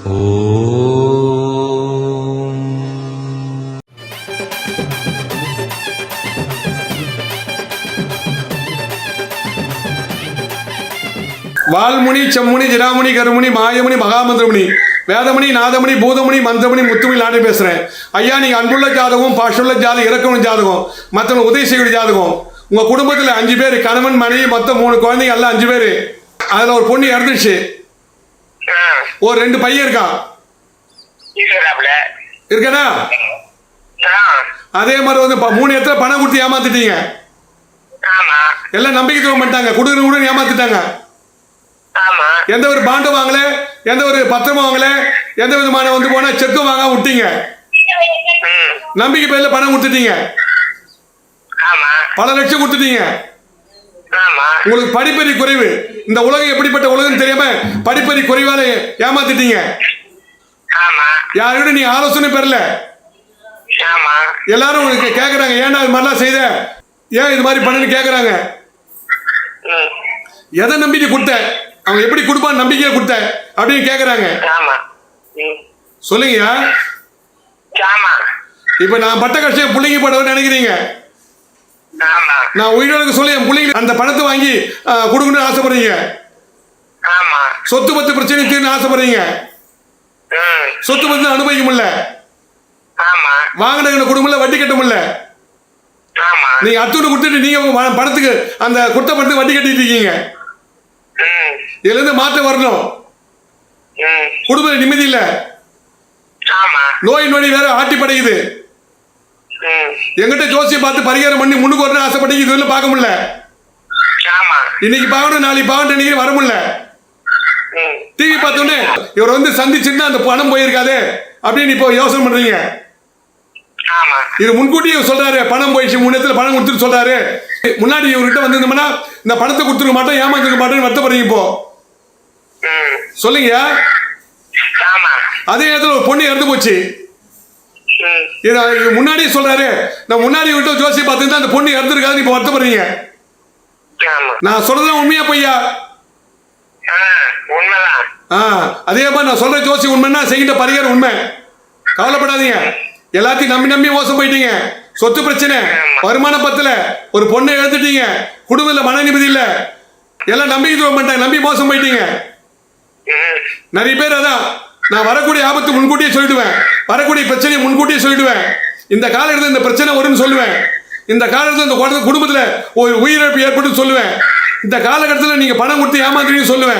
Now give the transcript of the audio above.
வால்முனி செம்முனி ஜிராமுனி கருமுனி மாயமுனி மகாமந்திரமுனி வேதமணி நாதமணி பூதமணி மந்திரமணி முத்துமணி நானே பேசுகிறேன். ஐயா, நீங்கள் அன்புள்ள ஜாதகம், பாஷுள்ள ஜாதகம், இறக்கணும் ஜாதகம், மற்றவங்க உதவி செய்யக்கூடிய ஜாதகம். உங்கள் குடும்பத்தில் 5 பேர், கணவன் மனைவி, மொத்தம் 3 குழந்தைங்க, எல்லாம் 5 பேர். அதில் ஒரு பொண்ணு இறந்துடுச்சு, ஒரு 2 பையன் இருக்கான். இருக்கடா? அதே மாதிரி வந்து 3 இடத்துல பணம் கொடுத்து ஏமாத்திட்டீங்க. எல்லாம் நம்பிக்கை துரோகம் பண்ணிட்டாங்க, கொடுக்குற ஏமாத்திட்டாங்க. எந்த ஒரு பாண்டும் வாங்கல, எந்த ஒரு பத்திரமும் வாங்கல, எந்த விதமான வந்து போனா செக்கும் வாங்க விட்டீங்க. நம்பிக்கை பேர்ல பணம் கொடுத்துட்டீங்க, பல லட்சம் கொடுத்துட்டீங்க. உங்களுக்கு படிப்பறி குறைவு. இந்த உலகம் எப்படிப்பட்ட உலகம் தெரியாம படிப்பறி குறைவால ஏமாத்திட்டீங்க. யாரோட நீ ஆலோசனை பெறல. எல்லாரும் உங்களுக்கு கேக்குறாங்க, ஏன்னா இது மாதிரிலாம் செய்த, ஏன் இது மாதிரி பண்ணுன்னு கேக்குறாங்க. எதை நம்பி நீ கொடுத்த, அவங்க எப்படி கொடுப்பான்னு நம்பிக்கையா கொடுத்த அப்படின்னு கேக்குறாங்க. சொல்லுங்கயா. இப்ப நான் பட்ட கஷ்டம் பிள்ளைங்க படவும் நினைக்கிறீங்க. நான் உயிரோடு சொல்லி என் பிள்ளைங்க அந்த பணத்தை வாங்கி கொடுக்கணும்னு ஆசைப்படுறீங்க. சொத்து பத்து பிரச்சனை தீர்ந்து ஆசைப்படுறீங்க. சொத்து பத்து அனுபவிக்க முடியல, வாங்கின குடும்பம் வட்டி கட்ட முடியல. நீங்க அத்துணை கொடுத்துட்டு நீங்க பணத்துக்கு அந்த குட்ட பணத்துக்கு வட்டி கட்டிட்டு இருக்கீங்க. இதுல இருந்து மாற்றம் வரணும். குடும்ப நிம்மதி இல்ல, நோய் நொடி வேற ஆட்டி படைக்குது. எங்கிட்ட ஜோசியை பார்த்து பரிகாரம் பண்ணி முன்னுக்கு வரணும் ஆசைப்பட்டீங்க, இதுல பார்க்க முடியல. இன்னைக்கு பார்க்கணும், நாளைக்கு பார்க்கணும் நினைக்கிறேன், வர முடியல. டிவி பார்த்தோன்னே இவர் வந்து சந்திச்சுன்னா அந்த பணம் போயிருக்காது அப்படின்னு இப்போ யோசனை பண்றீங்க. இது முன்கூட்டியே சொல்றாரு, பணம் போயிடுச்சு, 3 இடத்துல பணம் கொடுத்துட்டு சொல்றாரு. முன்னாடி இவர்கிட்ட வந்து இந்த பணத்தை கொடுத்துருக்க மாட்டோம், ஏமாந்துருக்க மாட்டோம்னு வருத்தப்படுறீங்க. இப்போ சொல்லுங்க. அதே நேரத்தில் ஒரு பொண்ணு இறந்து போச்சு. முன்னாடியே சொல்றாரு, நான் முன்னாடி விட்டு ஜோசி பார்த்து அந்த பொண்ணு இறந்துருக்காது, இப்ப வருத்தப்படுறீங்க. நான் சொல்றது உண்மையா பொய்யா? அதே மாதிரி நான் சொல்ற ஜோசி உண்மைன்னா செய்கின்ற பரிகாரம் உண்மை. கவலைப்படாதீங்க. எல்லாத்தையும் நம்பி நம்பி மோசம் போயிட்டீங்க. சொத்து பிரச்சனை, வருமான பத்தல, ஒரு பொண்ணை எழுந்துட்டீங்க, குடும்பத்தில் மன நிம்மதி இல்ல, எல்லாம் நம்பிக்கை துரோகம் பண்ணிட்டாங்க, நம்பி மோசம் போயிட்டீங்க. நிறைய பேர் அதான், நான் வரக்கூடிய ஆபத்து முன்கூட்டியே சொல்லிடுவேன், வரக்கூடிய பிரச்சனையை முன்கூட்டியே சொல்லிடுவேன். இந்த காலகட்டத்தில் இந்த பிரச்சனை வரும்னு சொல்லுவேன். இந்த காலகட்டத்தில் இந்த குடும்பத்தில் ஒரு உயிரிழப்பு ஏற்பட்டு சொல்லுவேன். இந்த காலகட்டத்தில் நீங்க பணம் கொடுத்து ஏமாத்துறீங்கன்னு சொல்லுவேன்.